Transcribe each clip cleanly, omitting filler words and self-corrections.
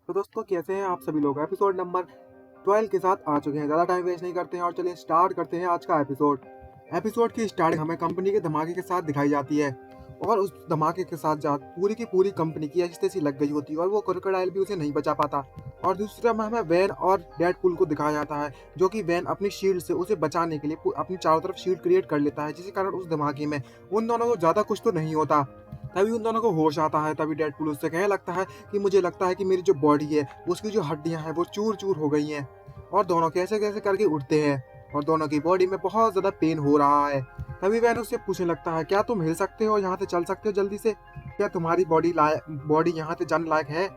तो दोस्तों कैसे हैं आप सभी लोग। एपिसोड नंबर 12 के साथ आ चुके हैं। ज़्यादा टाइम वेस्ट नहीं करते हैं और चलिए स्टार्ट करते हैं आज का एपिसोड। एपिसोड की स्टार्टिंग हमें कंपनी के धमाके के साथ दिखाई जाती है और उस धमाके के साथ पूरी की पूरी कंपनी की ऐसी तैसी लग गई होती है और वो क्रोकोडाइल भी उसे नहीं बचा पाता। और दूसरा में हमें वैन और डेडपूल को दिखाया जाता है, जो कि वैन अपनी शील्ड से उसे बचाने के लिए अपनी चारों तरफ शील्ड क्रिएट कर लेता है, जिसके कारण उस धमाके में उन दोनों को ज़्यादा कुछ तो नहीं होता। तभी उन दोनों को होश आता है। तभी डेडपूल उससे कहने लगता है कि मुझे लगता है कि मेरी जो बॉडी है, उसकी जो हड्डियां हैं वो चूर चूर हो गई हैं। और दोनों कैसे कैसे करके उठते हैं और दोनों की बॉडी में बहुत ज़्यादा पेन हो रहा है। तभी वैन उससे पूछने लगता है, क्या तुम हिल सकते हो, यहाँ से चल सकते हो जल्दी से? क्या तुम्हारी बॉडी यहाँ से जाने लायक है?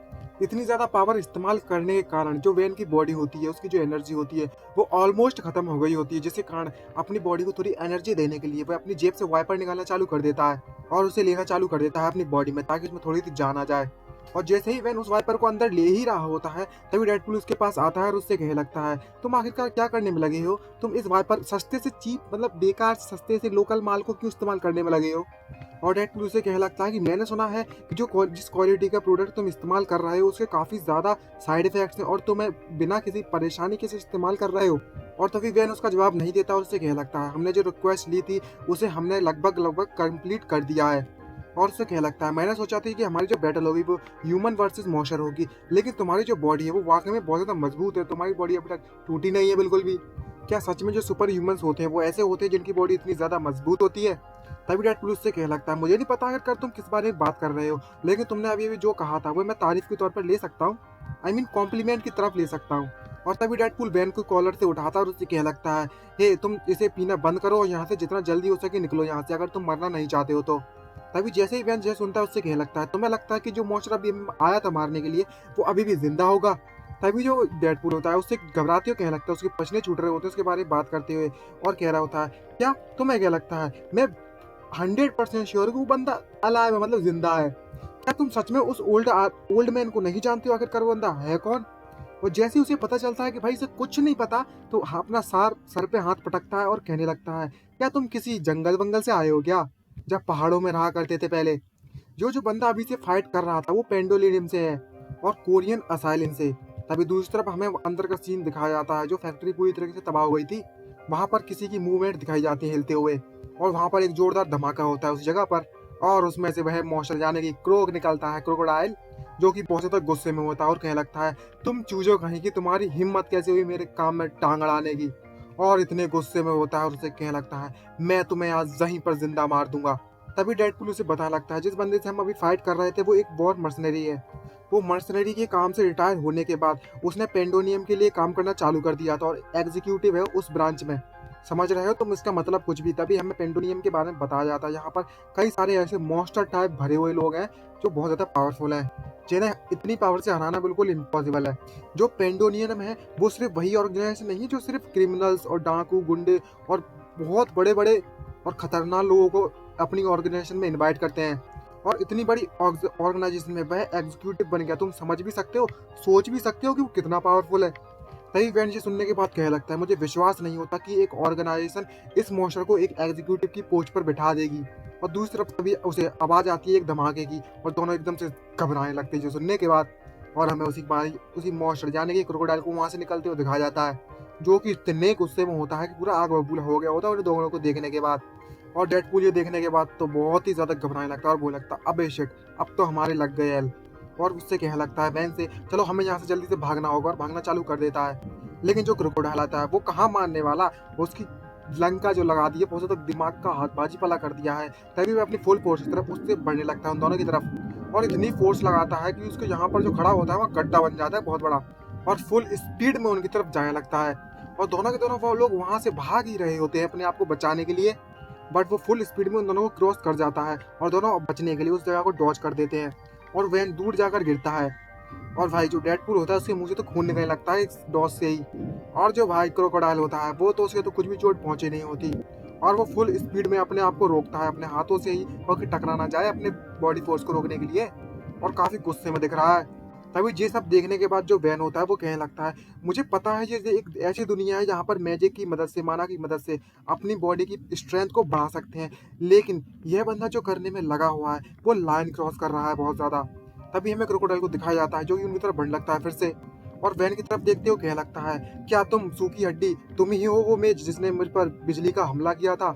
इतनी ज़्यादा पावर इस्तेमाल करने के कारण जो वैन की बॉडी होती है, उसकी जो एनर्जी होती है वो ऑलमोस्ट ख़त्म हो गई होती है, जिसके कारण अपनी बॉडी को थोड़ी एनर्जी देने के लिए वह अपनी जेब से वाइपर निकालना चालू कर देता है और उसे लेना चालू कर देता है अपनी बॉडी में, ताकि उसमें थोड़ी सी जान आ जाए। और जैसे ही वैन उस वाइपर को अंदर ले ही रहा होता है, तभी डेडपूल उसके पास आता है और उससे कहने लगता है, तुम आखिरकार क्या करने में लगे हो? तुम इस वाइपर सस्ते से चीप मतलब बेकार सस्ते से लोकल माल को क्यों इस्तेमाल करने में लगे हो? और डेडपूल उसे कहने लगता है कि मैंने सुना है कि जिस क्वालिटी का प्रोडक्ट तुम इस्तेमाल कर रहे हो उसके काफ़ी ज़्यादा साइड इफेक्ट्स हैं और तुम्हें बिना किसी परेशानी के इस्तेमाल कर रहे हो। और तभी वैन उसका जवाब नहीं देता और उससे कहने लगता है, हमने जो रिक्वेस्ट ली थी उसे हमने लगभग लगभग कंप्लीट कर दिया है। और उससे कहने लगता है, मैंने सोचा था कि हमारी जो बैटल होगी वो ह्यूमन वर्सेस मॉन्स्टर होगी, लेकिन तुम्हारी जो बॉडी है वो वाकई में बहुत ज़्यादा मजबूत है। तुम्हारी बॉडी अभी तक टूटी नहीं है बिल्कुल भी। क्या सच में जो सुपर ह्यूमंस होते हैं वो ऐसे होते हैं जिनकी बॉडी इतनी ज़्यादा मजबूत होती है? तभी डेडपूल उससे कहने लगता है, मुझे नहीं पता आखिरकार तुम किस बारे में बात कर रहे हो, लेकिन तुमने अभी अभी जो कहा था वो मैं तारीफ के तौर पर ले सकता हूँ, आई मीन कॉम्प्लीमेंट की तरफ ले सकता हूँ। और तभी डेडपूल वैन को कॉलर से उठाता है और उससे कहने लगता है, हे तुम इसे पीना बंद करो और यहाँ से जितना जल्दी हो सके निकलो यहाँ से, अगर तुम मरना नहीं चाहते हो तो। तभी जैसे ही वैन जय सुनता है उससे कहने लगता है, तुम्हें लगता है कि जो मॉन्स्टर अभी आया था मारने के लिए वो अभी भी जिंदा होगा? तभी जो डेडपूल होता है उससे घबराते हुए कहने लगता है, उसके पसीने छूट रहे होते हैं उसके बारे में बात करते हुए, और कह रहा होता है, क्या तुम्हें क्या लगता है मैं 100% श्योर कि वो बंदा अलाइव है, मतलब जिंदा है? क्या तुम सच में उस ओल्ड मैन को नहीं जानते हो आखिरकार वो बंदा है कौन? और जैसे ही उसे पता चलता है कि भाई इसे कुछ नहीं पता, तो अपना सर पे हाथ पटकता है और कहने लगता है, क्या तुम किसी जंगल वंगल से आए हो क्या, जब पहाड़ों में रहा करते थे पहले? जो बंदा अभी से फाइट कर रहा था वो पेंडोलिनियम से है और कोरियन असाइलिन से। तभी दूसरी तरफ हमें अंदर का सीन दिखाया जाता है, जो फैक्ट्री पूरी तरीके से तबाह हो गई थी, वहां पर किसी की मूवमेंट दिखाई जाती है हिलते हुए, और वहां पर एक जोरदार धमाका होता है उस जगह पर, और उसमें से वह मॉन्स्टर जाने की क्रोक निकलता है, क्रोकोडाइल, जो कि बहुत ज्यादा गुस्से में होता है और कहने लगता है, तुम चूजो कहीं की, तुम्हारी हिम्मत कैसे हुई मेरे काम में टांग अड़ाने की? और इतने गुस्से में होता है और उसे कहने लगता है, मैं तुम्हें आज यहीं पर जिंदा मार दूंगा। तभी डेडपूल उसे पता लगता है, जिस बंदे से हम अभी फाइट कर रहे थे वो एक वॉर मर्सनरी है। वो मर्सनरी के काम से रिटायर होने के बाद उसने पेंडोनियम के लिए काम करना चालू कर दिया था और एग्जीक्यूटिव है उस ब्रांच में। समझ रहे हो तुम इसका मतलब कुछ भी? तभी हमें पेंडोनियम के बारे में बताया जाता है। यहाँ पर कई सारे ऐसे मॉन्स्टर टाइप भरे हुए लोग हैं जो बहुत ज़्यादा पावरफुल हैं, जिन्हें इतनी पावर से हराना बिल्कुल इम्पॉसिबल है। जो पेंडोनियम है वो सिर्फ वही ऑर्गेनाइजेशन नहीं है जो सिर्फ क्रिमिनल्स और डाकू गुंडे और बहुत बड़े बड़े और खतरनाक लोगों को अपनी ऑर्गेनाइजेशन में इनवाइट करते हैं, और इतनी बड़ी ऑर्गेनाइजेशन में वह एग्जीक्यूटिव बन गया। तुम समझ भी सकते हो, सोच भी सकते हो कि वो कितना पावरफुल है। तभी वैन जी सुनने के बाद कहने लगता है, मुझे विश्वास नहीं होता कि एक ऑर्गेनाइजेशन इस मॉन्स्टर को एक एग्जीक्यूटिव की पोस्ट पर बिठा देगी। और दूसरी तरफ तभी उसे आवाज आती है एक धमाके की और दोनों एकदम से घबराने लगते हैं जो सुनने के बाद। और हमें उसी मॉन्स्टर यानी कि क्रोकोडाइल को वहां से निकलते हुए दिखाया जाता है, जो कि इतने गुस्से में होता है कि पूरा आग बबूला हो गया होता है उन दोनों को देखने के बाद। और डेडपूल ये देखने के बाद तो बहुत ही ज्यादा घबराने लगता है और बोलने लगता है, अबे शिट, अब तो हमारे लग गए एल। और उससे कहने लगता है वैन से, चलो हमें यहाँ से जल्दी से भागना होगा, और भागना चालू कर देता है। लेकिन जो क्रोकोडाइल आता है वो कहाँ मानने वाला, उसकी लंका जो लगा दी है बहुत ज्यादा दिमाग का हाथ बाजी पला कर दिया है। तभी वह अपनी फुल फोर्स की तरफ उससे बढ़ने लगता है उन दोनों की तरफ, और इतनी फोर्स लगाता है कि उसके यहाँ पर जो खड़ा होता है वह गड्ढा बन जाता है बहुत बड़ा, और फुल स्पीड में उनकी तरफ जाने लगता है। और दोनों के दोनों वो लोग वहां से भाग ही रहे होते हैं अपने आप को बचाने के लिए, बट वो फुल स्पीड में उन दोनों को क्रॉस कर जाता है और दोनों बचने के लिए उस जगह को डॉज कर देते हैं, और वैन दूर जाकर गिरता है। और भाई जो डेडपूल होता है उसके मुंह से तो खून निकलने लगता है इस डॉज से ही। और जो भाई क्रोकोडाइल होता है वो तो उसके तो कुछ भी चोट पहुंचे नहीं होती, और वो फुल स्पीड में अपने आप को रोकता है अपने हाथों से ही, और कि टकरा ना जाए अपने बॉडी फोर्स को रोकने के लिए, और काफी गुस्से में दिख रहा है। तभी ये सब देखने के बाद जो वैन होता है वो कहने लगता है, मुझे पता है ये एक ऐसी दुनिया है जहाँ पर मैजिक की मदद से, माना की मदद से अपनी बॉडी की स्ट्रेंथ को बढ़ा सकते हैं, लेकिन यह बंदा जो करने में लगा हुआ है वो लाइन क्रॉस कर रहा है बहुत ज्यादा। तभी हमें क्रोकोडाइल को दिखाया जाता है जो कि उनकी तरफ बढ़ने लगता है फिर से, और वैन की तरफ देखते हो कहने लगता है, क्या तुम सूखी हड्डी, तुम ही हो वो मेज जिसने मुझ पर बिजली का हमला किया था?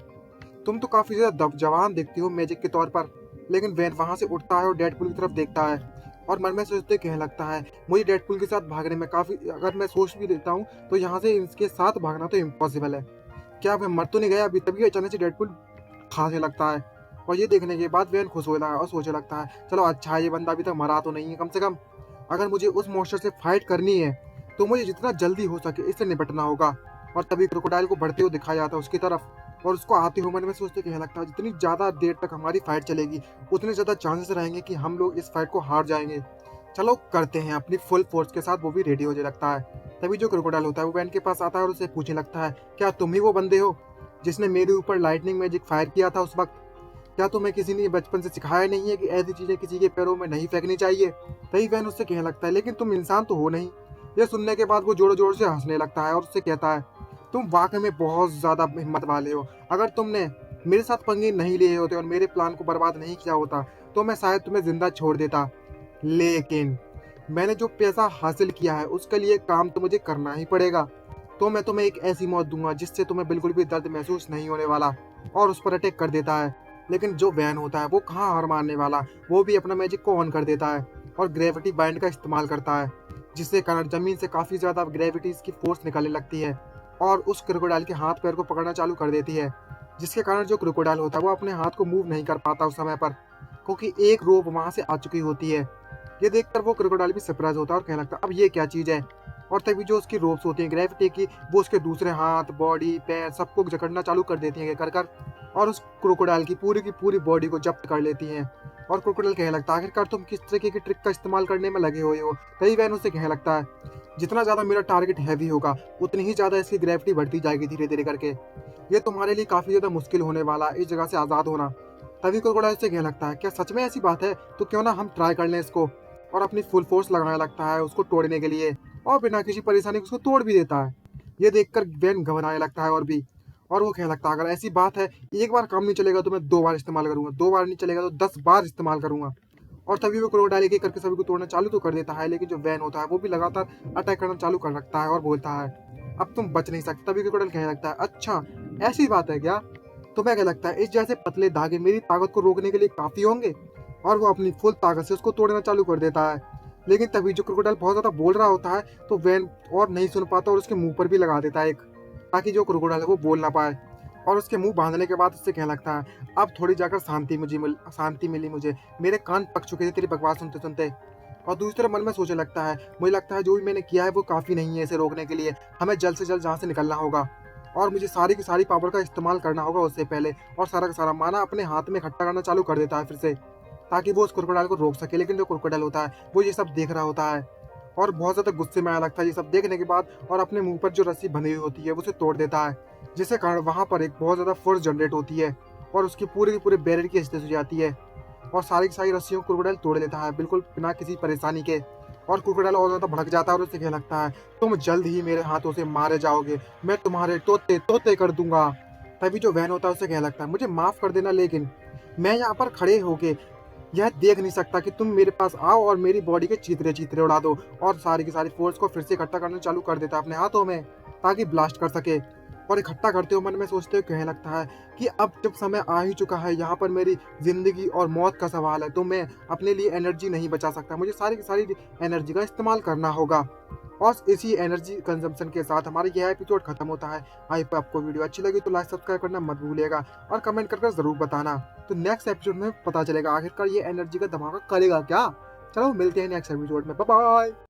तुम तो काफी ज्यादा जवान दिखती हो मैजिक के तौर पर। लेकिन वैन वहां से उठता है और डेडपुल की तरफ देखता है और मन में सोचते कहने लगता है, मुझे डेडपुल के साथ भागने में काफी, अगर मैं सोच भी देता हूँ तो यहाँ से इसके साथ भागना तो इम्पॉसिबल है। क्या मैं मर तो नहीं गया अभी? तभी अचानक से डेडपुल खांसने लगता है और ये देखने के बाद वैन खुश हो रहा है और सोचने लगता है, चलो अच्छा ये बंदा अभी तक मरा तो नहीं है। कम से कम अगर मुझे उस मॉन्स्टर से फाइट करनी है तो मुझे जितना जल्दी हो सके इससे निपटना होगा। और तभी क्रोकोडाइल को बढ़ते हुए दिखाया जाता है उसकी तरफ, और उसको आते हुए मन में सोचते कहने लगता है, जितनी ज़्यादा देर तक हमारी फाइट चलेगी उतने ज़्यादा चांसेस रहेंगे कि हम लोग इस फाइट को हार जाएंगे। चलो करते हैं अपनी फुल फोर्स के साथ। वो भी रेडी होने लगता है। तभी जो क्रोकोडाइल होता है वो वैन के पास आता है और उसे पूछने लगता है, क्या तुम ही वो बंदे हो जिसने मेरे ऊपर लाइटनिंग मैजिक फायर किया था उस वक्त? क्या तुम्हें किसी ने बचपन से सिखाया नहीं है कि ऐसी चीजें किसी के पैरों में नहीं फेंकनी चाहिए? तभी वैन उससे कहने लगता है, लेकिन तुम इंसान तो हो नहीं। यह सुनने के बाद वो जोर जोर से हंसने लगता है और उससे कहता है, तुम वाकई में बहुत ज्यादा हिम्मत वाले हो। अगर तुमने मेरे साथ पंगे नहीं लिए होते और मेरे प्लान को बर्बाद नहीं किया होता तो मैं शायद तुम्हें जिंदा छोड़ देता। लेकिन मैंने जो पैसा हासिल किया है उसके लिए काम तो मुझे करना ही पड़ेगा। तो मैं तुम्हें एक ऐसी मौत दूंगा जिससे तुम्हें बिल्कुल भी दर्द महसूस नहीं होने वाला। और उस पर अटैक कर देता है। लेकिन जो वैन होता है वो कहाँ हार मानने वाला, वो भी अपना मैजिक को ऑन कर देता है और ग्रेविटी बाइंड का इस्तेमाल करता है, जिससे कारण जमीन से काफी ज्यादा ग्रेविटी की फोर्स निकलने लगती है और उस क्रोकोडाइल के हाथ पैर को पकड़ना चालू कर देती है, जिसके कारण जो क्रोकोडाइल होता है वो अपने हाथ को मूव नहीं कर पाता उस समय पर, क्योंकि एक रोप वहां से आ चुकी होती है। ये देखकर वो क्रोकोडाइल भी सरप्राइज होता है और कहने लगता है, अब ये क्या चीज है? और तभी जो उसकी रोप्स होती हैं ग्रेविटी की, वो उसके दूसरे हाथ, बॉडी, पैर सबको जकड़ना चालू कर देती हैं कर और उस क्रोकोडाइल की पूरी बॉडी को जब्त कर लेती हैं। और क्रोकोडाइल कहने लगता है, आखिरकार तुम किस तरीके की ट्रिक का इस्तेमाल करने में लगे हुए हो? तभी वैन उससे कहने लगता है, जितना ज्यादा मेरा टारगेट हैवी होगा उतनी ही ज्यादा इसकी ग्रेविटी बढ़ती जाएगी धीरे धीरे करके। ये तुम्हारे लिए काफी ज्यादा मुश्किल होने वाला इस जगह से आजाद होना। तभी क्रोकोडाइल से कहने लगता है, क्या सच में ऐसी बात है? तो क्यों ना हम ट्राई कर लें इसको। और अपनी फुल फोर्स लगाने लगता है उसको तोड़ने के लिए और बिना किसी परेशानी के उसको तोड़ भी देता है। ये देखकर वैन घबराने लगता है और वो कहने लगता है, अगर ऐसी बात है, एक बार काम नहीं चलेगा तो मैं 2 बार इस्तेमाल करूंगा, 2 बार नहीं चलेगा तो 10 बार इस्तेमाल करूंगा। और तभी वो क्रोकोडाइल एक एक करके सभी को तोड़ना चालू तो कर देता है, लेकिन जो वैन होता है वो भी लगातार अटैक करना चालू कर रखता है और बोलता है, अब तुम बच नहीं सकते। तभी क्रोकोडाइल कहने लगता है, अच्छा ऐसी बात है क्या? तुम्हें क्या लगता है इस जैसे पतले धागे मेरी ताकत को रोकने के लिए काफी होंगे? और वो अपनी फुल ताकत से उसको तोड़ना चालू कर देता है। लेकिन तभी जो क्रोकोडाइल बहुत ज्यादा बोल रहा होता है तो वैन और नहीं सुन पाता और उसके मुंह पर भी लगा देता है एक, ताकि जो क्रोकोडाइल है वो बोल ना पाए। और उसके मुंह बांधने के बाद उससे कहने लगता है, अब थोड़ी जाकर शांति मिली मुझे, मेरे कान पक चुके थे तेरी बकवास सुनते सुनते। और दूसरे मन में सोचने लगता है, मुझे लगता है जो भी मैंने किया है वो काफी नहीं है इसे रोकने के लिए, हमें जल्द से जल्द यहाँ से निकलना होगा और मुझे सारी की सारी पावर का इस्तेमाल करना होगा उससे पहले। और सारा का सारा माना अपने हाथ में इकट्ठा करना चालू कर देता है फिर से, ताकि वो उस क्रोकोडाइल को रोक सके। लेकिन जो क्रोकोडाइल होता है वो ये सब देख रहा होता है और बहुत ज्यादा गुस्से में आया लगता है ये सब देखने के बाद, और अपने मुंह पर जो रस्सी बंधी हुई होती है वो उसे तोड़ देता है, जिसके कारण वहां पर एक बहुत ज्यादा फोर्स जनरेट होती है और उसकी पूरे की पूरे बैरियर की स्थिति हो जाती है और सारी की सारी रस्सियों को क्रोकोडाइल तोड़ लेता है बिल्कुल बिना किसी परेशानी के। और क्रोकोडाइल और ज्यादा भड़क जाता है और उसे कहने लगता है, तुम जल्द ही मेरे हाथों से मारे जाओगे, मैं तुम्हारे तोते तोते कर दूंगा। तभी जो वैन होता है उसे कहने लगता है, मुझे माफ कर देना, लेकिन मैं यहाँ पर खड़े होके यह देख नहीं सकता कि तुम मेरे पास आओ और मेरी बॉडी के चीतरे चीतरे उड़ा दो। और सारी की सारी फोर्स को फिर से इकट्ठा करना चालू कर देता है अपने हाथों में, ताकि ब्लास्ट कर सके। और इकट्ठा करते हुए मन में सोचते हुए कहने लगता है कि अब जब समय आ ही चुका है, यहाँ पर मेरी जिंदगी और मौत का सवाल है, तो मैं अपने लिए एनर्जी नहीं बचा सकता, मुझे सारी की सारी एनर्जी का इस्तेमाल करना होगा। और इसी एनर्जी कंजम्पशन के साथ हमारा यह एपिसोड खत्म होता है। आई होप आपको वीडियो अच्छी लगी तो लाइक सब्सक्राइब करना मत भूलिएगा और कमेंट करके जरूर बताना। तो नेक्स्ट एपिसोड में पता चलेगा आखिरकार ये एनर्जी का धमाका करेगा क्या। चलो मिलते हैं नेक्स्ट एपिसोड में, बाय बाय।